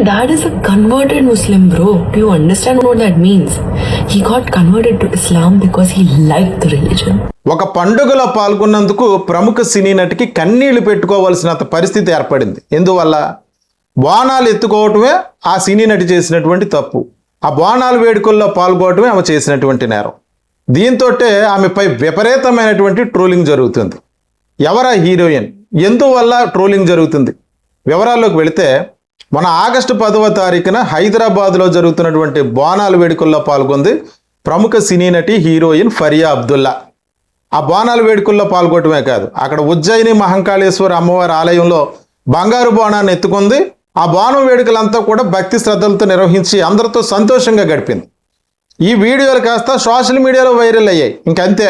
dad is a converted Muslim, bro. Do you understand what that means? He got converted to Islam because he liked the religion. ఒక పండుగలో పాల్గొన్నందుకు ప్రముఖ సినీ నటికి కన్నీళ్లు పెట్టుకోవాల్సిన పరిస్థితి ఏర్పడింది. ఎందువల్ల? బోనాలు ఎత్తుకోవటమే ఆ సినీ నటి చేసినటువంటి తప్పు. ఆ బోనాలు వేడుకల్లో పాల్గొనటమే ఆమె చేసినటువంటి నేరం. దీంతో ఆమెపై విపరీతమైనటువంటి ట్రోలింగ్ జరుగుతుంది. ఎవరా హీరోయిన్? ఎందువల్ల ట్రోలింగ్ జరుగుతుంది? వివరాల్లోకి వెళితే, మన ఆగస్టు 10వ తారీఖున హైదరాబాద్లో జరుగుతున్నటువంటి బోనాలు వేడుకల్లో పాల్గొంది ప్రముఖ సినీ నటి హీరోయిన్ ఫరియా అబ్దుల్లా. ఆ బోనాలు వేడుకల్లో పాల్గొనటమే కాదు, అక్కడ ఉజ్జయిని మహంకాళేశ్వర అమ్మవారి ఆలయంలో బంగారు బోనాన్ని ఎత్తుకుంది. ఆ బోనం వేడుకలంతా కూడా భక్తి శ్రద్ధలతో నిర్వహించి అందరితో సంతోషంగా గడిపింది. ఈ వీడియోలు కాస్త సోషల్ మీడియాలో వైరల్ అయ్యాయి. ఇంకంతే,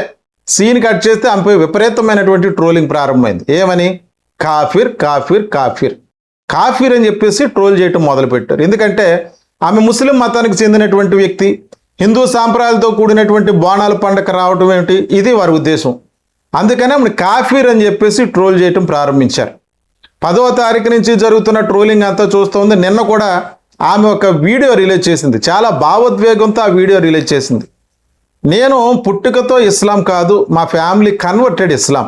సీన్ కట్ చేస్తే ఆమెపై విపరీతమైనటువంటి ట్రోలింగ్ ప్రారంభమైంది. ఏమని? కాఫిర్ కాఫిర్ కాఫిర్ కాఫిర్ అని చెప్పేసి ట్రోల్ చేయటం మొదలుపెట్టారు. ఎందుకంటే ఆమె ముస్లిం మతానికి చెందినటువంటి వ్యక్తి, హిందూ సాంప్రదాయాలతో కూడినటువంటి బోనాల పండుగ రావటం ఏమిటి, ఇది వారి ఉద్దేశం. అందుకనే ఆమె కాఫిర్ అని చెప్పేసి ట్రోల్ చేయటం ప్రారంభించారు. 10వ తారీఖు నుంచి జరుగుతున్న ట్రోలింగ్ అంతా చూస్తుంది. నిన్న కూడా ఆమె ఒక వీడియో రిలీజ్ చేసింది. చాలా భావోద్వేగంతో ఆ వీడియో రిలీజ్ చేసింది. నేను పుట్టుకతో ఇస్లాం కాదు, మా ఫ్యామిలీ కన్వర్టెడ్ ఇస్లాం.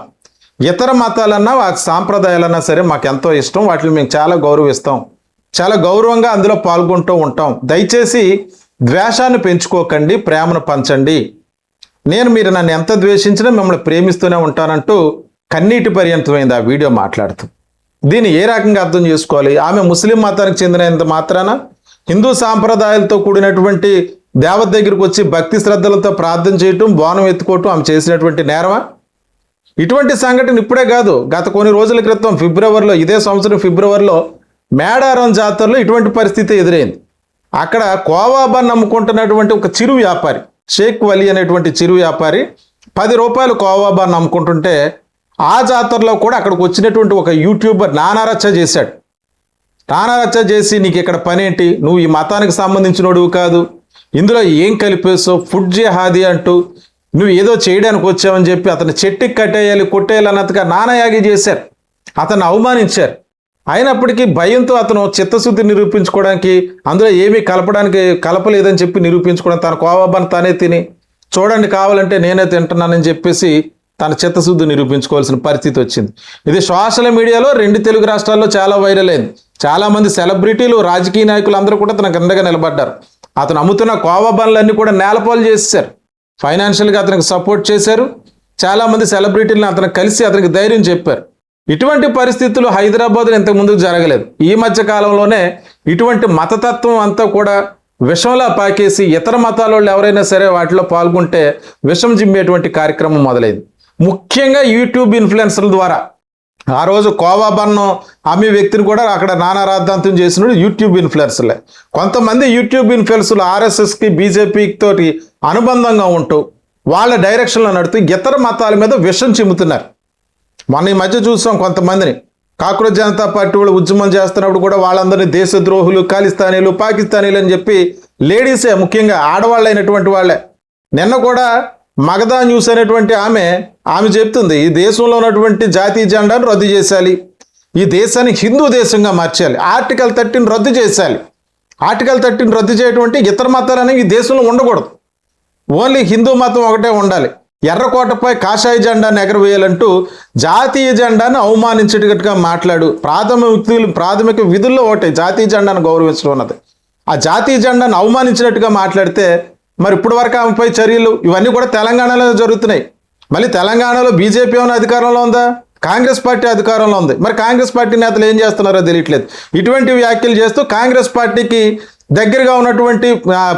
ఇతర మతాలన్నా వాటి సాంప్రదాయాలన్నా సరే మాకు ఎంతో ఇష్టం, వాటిని మేము చాలా గౌరవిస్తాం, చాలా గౌరవంగా అందులో పాల్గొంటూ ఉంటాం. దయచేసి ద్వేషాన్ని పెంచుకోకండి, ప్రేమను పంచండి. మీరు నన్ను ఎంత ద్వేషించినా మిమ్మల్ని ప్రేమిస్తూనే ఉంటానంటూ కన్నీటి పర్యంతమైంది ఆ వీడియో మాట్లాడుతూ. దీన్ని ఏ రకంగా అర్థం చేసుకోవాలి? ఆమె ముస్లిం మతానికి చెందినంత మాత్రాన హిందూ సాంప్రదాయాలతో కూడినటువంటి దేవత దగ్గరికి వచ్చి భక్తి శ్రద్ధలతో ప్రార్థన చేయటం, బోనం ఎత్తుకోవటం ఆమె చేసినటువంటి నేరమా? ఇటువంటి సంఘటన ఇప్పుడే కాదు, గత కొన్ని రోజుల క్రితం ఫిబ్రవరిలో, ఇదే సంవత్సరం ఫిబ్రవరిలో మేడారం జాతరలో ఇటువంటి పరిస్థితి ఎదురైంది. అక్కడ కోవాబాన్ నమ్ముకుంటున్నటువంటి ఒక చిరు వ్యాపారి, షేక్ వలీ అనేటువంటి చిరు వ్యాపారి 10 రూపాయలు కోవాబాన్ నమ్ముకుంటుంటే, ఆ జాతరలో కూడా అక్కడికి వచ్చినటువంటి ఒక యూట్యూబర్ నానారచ్చ చేశాడు. నానారచ్చ చేసి, నీకు ఇక్కడ పనేంటి, నువ్వు ఈ మతానికి సంబంధించినోడువు కాదు, ఇందులో ఏం కలిపేసావు, ఫుడ్ జిహాదీ అంటూ నువ్వు ఏదో చేయడానికి వచ్చావని చెప్పి అతను చెట్టుకి కట్టేయాలి, కొట్టేయాలి అన్నట్టుగా నానాయాగి చేశారు. అతను అవమానించారు. అయినప్పటికీ భయంతో అతను చిత్తశుద్ధి నిరూపించుకోవడానికి, అందులో ఏమీ కలపలేదని చెప్పి నిరూపించుకోవడం, తన కోవాబాన్ని తానే తిని, చూడండి కావాలంటే నేనే తింటున్నానని చెప్పేసి తన చిత్తశుద్ధి నిరూపించుకోవాల్సిన పరిస్థితి వచ్చింది. ఇది సోషల్ మీడియాలో 2 తెలుగు రాష్ట్రాల్లో చాలా వైరల్ అయింది. చాలామంది సెలబ్రిటీలు, రాజకీయ నాయకులు అందరూ కూడా తనకు అండగా నిలబడ్డారు. అతను అమ్ముతున్న కోవాబాన్లన్నీ కూడా నేలపాలు చేశారు. ఫైనాన్షియల్గా అతనికి సపోర్ట్ చేశారు. చాలామంది సెలబ్రిటీలను అతను కలిసి అతనికి ధైర్యం చెప్పారు. ఇటువంటి పరిస్థితులు హైదరాబాద్లో ఇంతకు ముందుకు జరగలేదు. ఈ మధ్య కాలంలోనే ఇటువంటి మతతత్వం అంతా కూడా విషంలా పాకేసి ఇతర మతాల వాళ్ళు ఎవరైనా సరే వాటిలో పాల్గొంటే విషం జిమ్మేటువంటి కార్యక్రమం మొదలైంది. ముఖ్యంగా యూట్యూబ్ ఇన్ఫ్లుయెన్సర్ల ద్వారా. ఆ రోజు కోవాబాన్ అమ్మే వ్యక్తిని కూడా అక్కడ నానా రాద్ధాంతం చేసినప్పుడు యూట్యూబ్ ఇన్ఫ్లుయెన్సర్లే. కొంతమంది యూట్యూబ్ ఇన్ఫ్లుయెన్సర్లు ఆర్ఎస్ఎస్కి, బీజేపీకి తోటి అనుబంధంగా ఉంటూ వాళ్ళ డైరెక్షన్లో నడుతూ ఇతర మతాల మీద విషం చిమ్ముతున్నారు. మొన్న ఈ మధ్య చూసాం కొంతమందిని, కాక్రోచ్ జనతా పార్టీ వాళ్ళు ఉద్యమం చేస్తున్నప్పుడు కూడా వాళ్ళందరినీ దేశద్రోహులు, ఖాళిస్తానీలు, పాకిస్తానీలు అని చెప్పి లేడీసే, ముఖ్యంగా ఆడవాళ్ళు అయినటువంటి వాళ్ళే. నిన్న కూడా మగధా న్యూస్ అనేటువంటి ఆమె చెప్తుంది, ఈ దేశంలో ఉన్నటువంటి జాతీయ జెండాను రద్దు చేయాలి, ఈ దేశాన్ని హిందూ దేశంగా మార్చాలి, ఆర్టికల్ 13 రద్దు చేయాలి. ఆర్టికల్ 13 రద్దు చేయటువంటి ఇతర మతాలు అనేవి ఈ దేశంలో ఉండకూడదు, ఓన్లీ హిందూ మతం ఒకటే ఉండాలి. ఎర్రకోటపై కాషాయ జెండాను ఎగరవేయాలంటూ జాతీయ జెండాను అవమానించేటట్టుగా మాట్లాడు. ప్రాథమిక విధుల్లో ఒకటి జాతీయ జెండాను గౌరవించడం అన్నది. ఆ జాతీయ జెండాను అవమానించినట్టుగా మాట్లాడితే మరి ఇప్పటి వరకు ఆమెపై చర్యలు ఇవన్నీ కూడా తెలంగాణలో జరుగుతున్నాయి. మళ్ళీ తెలంగాణలో బీజేపీ ఏమైనా అధికారంలో ఉందా? కాంగ్రెస్ పార్టీ అధికారంలో ఉంది. మరి కాంగ్రెస్ పార్టీ నేతలు ఏం చేస్తున్నారో తెలియట్లేదు. ఇటువంటి వ్యాఖ్యలు చేస్తూ కాంగ్రెస్ పార్టీకి దగ్గరగా ఉన్నటువంటి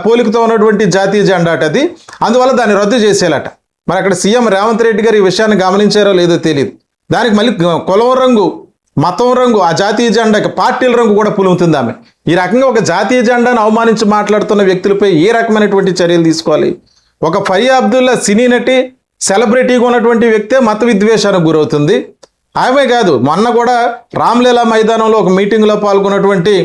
పోలికతో ఉన్నటువంటి జాతీయ జెండా అది, అందువల్ల దాన్ని రద్దు చేసేయాలట. మరి అక్కడ సీఎం రేవంత్ రెడ్డి గారు ఈ విషయాన్ని గమనించారో లేదో తెలియదు. దానికి మళ్ళీ కులం రంగు, మతం రంగు, ఆ జాతీయ జెండాకి పార్టీల రంగు కూడా పులుముతుంది ఆమె. ఈ రకంగా ఒక జాతీయ జెండాను అవమానించి మాట్లాడుతున్న వ్యక్తులపై ఏ రకమైనటువంటి చర్యలు తీసుకోవాలి? ఒక ఫరియా అబ్దుల్లా సినీ నటి, సెలబ్రిటీగా ఉన్నటువంటి వ్యక్తే మత విద్వేషానికి గురవుతుంది. ఆమె కాదు, మొన్న కూడా రామ్లీలా మైదానంలో ఒక మీటింగ్లో పాల్గొన్నటువంటి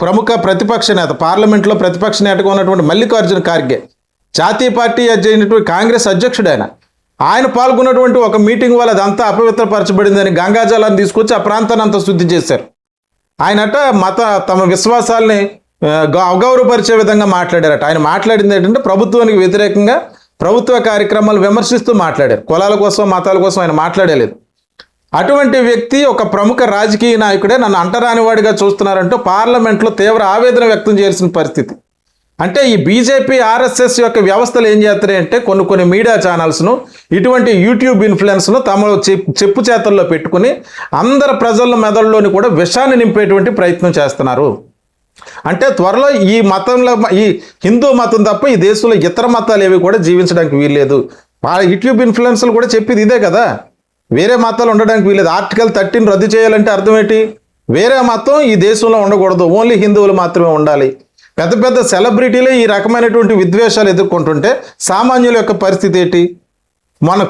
ప్రముఖ ప్రతిపక్ష నేత, పార్లమెంట్లో ప్రతిపక్ష నేతగా ఉన్నటువంటి మల్లికార్జున ఖార్గే, జాతీయ పార్టీ అయినటువంటి కాంగ్రెస్ అధ్యక్షుడు ఆయన పాల్గొన్నటువంటి ఒక మీటింగ్ వల్ల అదంతా అపవిత్రపరచబడిందని గంగాజలాన్ని తీసుకొచ్చి ఆ ప్రాంతాన్ని అంతా శుద్ధి చేశారు. ఆయనట తమ విశ్వాసాల్ని అగౌరవపరిచే విధంగా మాట్లాడారట. ఆయన మాట్లాడింది ఏంటంటే ప్రభుత్వానికి వ్యతిరేకంగా ప్రభుత్వ కార్యక్రమాలు విమర్శిస్తూ మాట్లాడారు. కులాల కోసం మతాల కోసం ఆయన మాట్లాడలేదు. అటువంటి వ్యక్తి ఒక ప్రముఖ రాజకీయ నాయకుడే నన్ను అంటరానివాడిగా చూస్తున్నారంటూ పార్లమెంట్లో తీవ్ర ఆవేదన వ్యక్తం చేయాల్సిన పరిస్థితి. అంటే ఈ బీజేపీ ఆర్ఎస్ఎస్ యొక్క వ్యవస్థలు ఏం చేస్తాయి అంటే కొన్ని మీడియా ఛానల్స్ను, ఇటువంటి యూట్యూబ్ ఇన్ఫ్లుయెన్స్ను తమ చెప్పు చేతల్లో పెట్టుకుని అందరు ప్రజల మెదడులోని కూడా విషాన్ని నింపేటువంటి ప్రయత్నం చేస్తున్నారు. అంటే త్వరలో ఈ మతంలో, ఈ హిందూ మతం తప్ప ఈ దేశంలో ఇతర మతాలు ఏవి కూడా జీవించడానికి వీల్లేదు. యూట్యూబ్ ఇన్ఫ్లుయెన్స్లు కూడా చెప్పేది ఇదే కదా, వేరే మతాలు ఉండడానికి వీల్లేదు. ఆర్టికల్ 13 రద్దు చేయాలంటే అర్థం ఏంటి? వేరే మతం ఈ దేశంలో ఉండకూడదు, ఓన్లీ హిందువులు మాత్రమే ఉండాలి. పెద్ద పెద్ద సెలబ్రిటీలే ఈ రకమైనటువంటి విద్వేషాలు ఎదుర్కొంటుంటే సామాన్యుల యొక్క పరిస్థితి ఏంటి? మన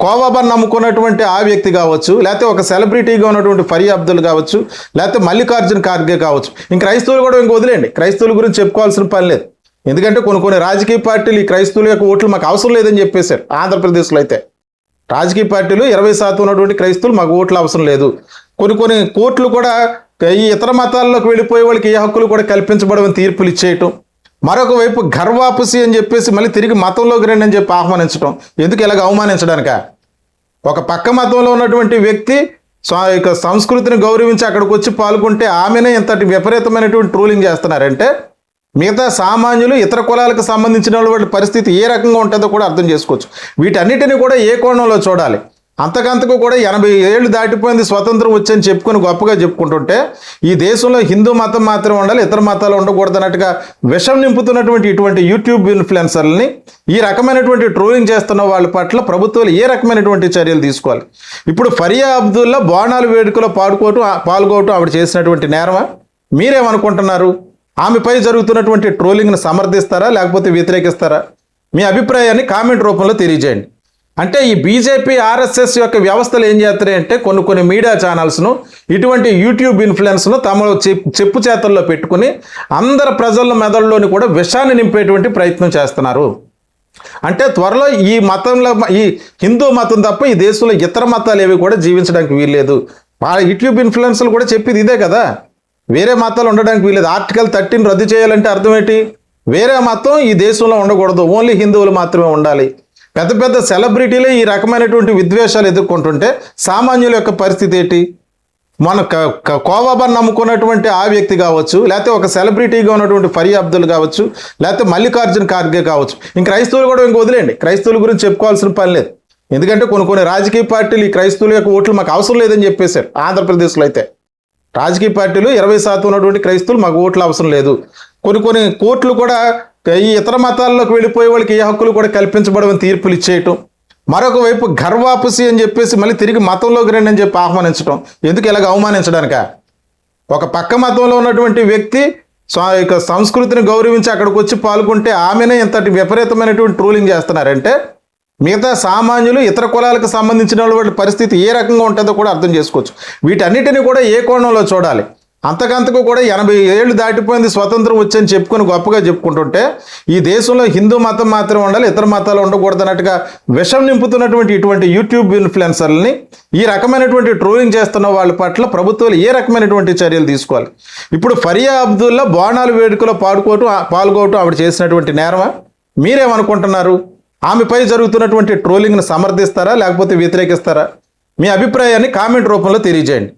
కోవాబాను నమ్ముకున్నటువంటి ఆ వ్యక్తి కావచ్చు, లేకపోతే ఒక సెలబ్రిటీగా ఉన్నటువంటి ఫరియా అబ్దుల్ కావచ్చు, లేకపోతే మల్లికార్జున ఖార్గే కావచ్చు. ఇంక క్రైస్తవులు కూడా ఇంక వదిలేండి, క్రైస్తవుల గురించి చెప్పుకోవాల్సిన పని లేదు. ఎందుకంటే కొన్ని రాజకీయ పార్టీలు ఈ క్రైస్తవుల యొక్క ఓట్లు మాకు అవసరం లేదని చెప్పేశారు. ఆంధ్రప్రదేశ్లో అయితే రాజకీయ పార్టీలు 20% ఉన్నటువంటి క్రైస్తవులు మాకు ఓట్లు అవసరం లేదు. కొన్ని కోర్టులు కూడా ఈ ఇతర మతాల్లోకి వెళ్ళిపోయే వాళ్ళకి ఏ హక్కులు కూడా కల్పించబడమని తీర్పులు ఇచ్చేయటం. మరొక వైపు ఘర్వాపసి అని చెప్పేసి మళ్ళీ తిరిగి మతంలోకి రండి అని చెప్పి ఆహ్వానించడం. ఎందుకు ఇలాగ అవమానించడానిక? ఒక పక్క మతంలో ఉన్నటువంటి వ్యక్తి సంస్కృతిని గౌరవించి అక్కడికి వచ్చి పాల్గొంటే ఆమెనే ఇంతటి విపరీతమైనటువంటి ట్రోలింగ్ చేస్తున్నారంటే మిగతా సామాన్యులు, ఇతర కులాలకు సంబంధించిన వాళ్ళ పరిస్థితి ఏ రకంగా ఉంటుందో కూడా అర్థం చేసుకోవచ్చు. వీటన్నిటిని కూడా ఏ కోణంలో చూడాలి? అంతకంతకు కూడా 80 ఏళ్ళు దాటిపోయింది, స్వతంత్రం వచ్చని చెప్పుకొని గొప్పగా చెప్పుకుంటుంటే ఈ దేశంలో హిందూ మతం మాత్రమే ఉండాలి, ఇతర మతాలు ఉండకూడదు అన్నట్టుగా విషం నింపుతున్నటువంటి ఇటువంటి యూట్యూబ్ ఇన్ఫ్లుయెన్సర్లని, ఈ రకమైనటువంటి ట్రోలింగ్ చేస్తున్న వాళ్ళ పట్ల ప్రభుత్వాలు ఏ రకమైనటువంటి చర్యలు తీసుకోవాలి? ఇప్పుడు ఫరియా అబ్దుల్లా బోనాలు వేడుకలో పాల్గొవటం ఆవిడ చేసినటువంటి నేరమా? మీరేమనుకుంటున్నారు? ఆమెపై జరుగుతున్నటువంటి ట్రోలింగ్ను సమర్థిస్తారా లేకపోతే వ్యతిరేకిస్తారా? మీ అభిప్రాయాన్ని కామెంట్ రూపంలో తెలియజేయండి. అంటే ఈ బీజేపీ ఆర్ఎస్ఎస్ యొక్క వ్యవస్థలు ఏం చేస్తాయి అంటే కొన్ని మీడియా ఛానల్స్ను, ఇటువంటి యూట్యూబ్ ఇన్ఫ్లుయెన్స్ను తమ చెప్పు చేతల్లో పెట్టుకుని అందరు ప్రజల మెదడులోని కూడా విషాన్ని నింపేటువంటి ప్రయత్నం చేస్తున్నారు. అంటే త్వరలో ఈ మతంలో, ఈ హిందూ మతం తప్ప ఈ దేశంలో ఇతర మతాలు ఏవి కూడా జీవించడానికి వీల్లేదు. యూట్యూబ్ ఇన్ఫ్లుయెన్స్లు కూడా చెప్పేది ఇదే కదా, వేరే మతాలు ఉండడానికి వీల్లేదు. ఆర్టికల్ 13 రద్దు చేయాలంటే అర్థం ఏంటి? వేరే మతం ఈ దేశంలో ఉండకూడదు, ఓన్లీ హిందువులు మాత్రమే ఉండాలి. పెద్ద పెద్ద సెలబ్రిటీలే ఈ రకమైనటువంటి విద్వేషాలు ఎదుర్కొంటుంటే సామాన్యుల యొక్క పరిస్థితి ఏంటి? మన కోవాబాను నమ్ముకున్నటువంటి ఆ వ్యక్తి కావచ్చు, లేకపోతే ఒక సెలబ్రిటీగా ఉన్నటువంటి ఫరియా అబ్దుల్ కావచ్చు, లేకపోతే మల్లికార్జున ఖార్గే కావచ్చు. ఇంక క్రైస్తవులు కూడా ఇంక వదిలేండి, క్రైస్తవుల గురించి చెప్పుకోవాల్సిన పని లేదు. ఎందుకంటే కొన్ని రాజకీయ పార్టీలు ఈ క్రైస్తవుల యొక్క ఓట్లు మాకు అవసరం లేదని చెప్పేశారు. ఆంధ్రప్రదేశ్లో అయితే రాజకీయ పార్టీలు 20% ఉన్నటువంటి క్రైస్తవులు మాకు ఓట్లు అవసరం లేదు. కొన్ని కోర్టులు కూడా ఈ ఇతర మతాల్లోకి వెళ్ళిపోయే వాళ్ళకి ఏ హక్కులు కూడా కల్పించబడమని తీర్పులు ఇచ్చేయటం. మరొక వైపు ఘర్వాపసి అని చెప్పేసి మళ్ళీ తిరిగి మతంలోకి రండి అని చెప్పి ఆహ్వానించడం. ఎందుకు ఇలాగ అవమానించడానిక? ఒక పక్క మతంలో ఉన్నటువంటి వ్యక్తి సంస్కృతిని గౌరవించి అక్కడికి వచ్చి పాల్గొంటే ఆమెనే ఇంతటి విపరీతమైనటువంటి ట్రోలింగ్ చేస్తున్నారంటే మిగతా సామాన్యులు, ఇతర కులాలకు సంబంధించిన వాళ్ళ పరిస్థితి ఏ రకంగా ఉంటుందో కూడా అర్థం చేసుకోవచ్చు. వీటన్నిటిని కూడా ఏ కోణంలో చూడాలి? అంతకంతకు కూడా 80 ఏళ్ళు దాటిపోయింది, స్వతంత్రం వచ్చని చెప్పుకొని గొప్పగా చెప్పుకుంటుంటే ఈ దేశంలో హిందూ మతం మాత్రమే ఉండాలి, ఇతర మతాలు ఉండకూడదు అన్నట్టుగా విషం నింపుతున్నటువంటి ఇటువంటి యూట్యూబ్ ఇన్ఫ్లుయెన్సర్లని, ఈ రకమైనటువంటి ట్రోలింగ్ చేస్తున్న వాళ్ళ పట్ల ప్రభుత్వాలు ఏ రకమైనటువంటి చర్యలు తీసుకోవాలి? ఇప్పుడు ఫరియా అబ్దుల్లా బోనాలు వేడుకలో పాల్గొవటం ఆవిడ చేసినటువంటి నేరమా? మీరేమనుకుంటున్నారు? ఆమెపై జరుగుతున్నటువంటి ట్రోలింగ్ను సమర్థిస్తారా లేకపోతే వ్యతిరేకిస్తారా? మీ అభిప్రాయాన్ని కామెంట్ రూపంలో తెలియజేయండి.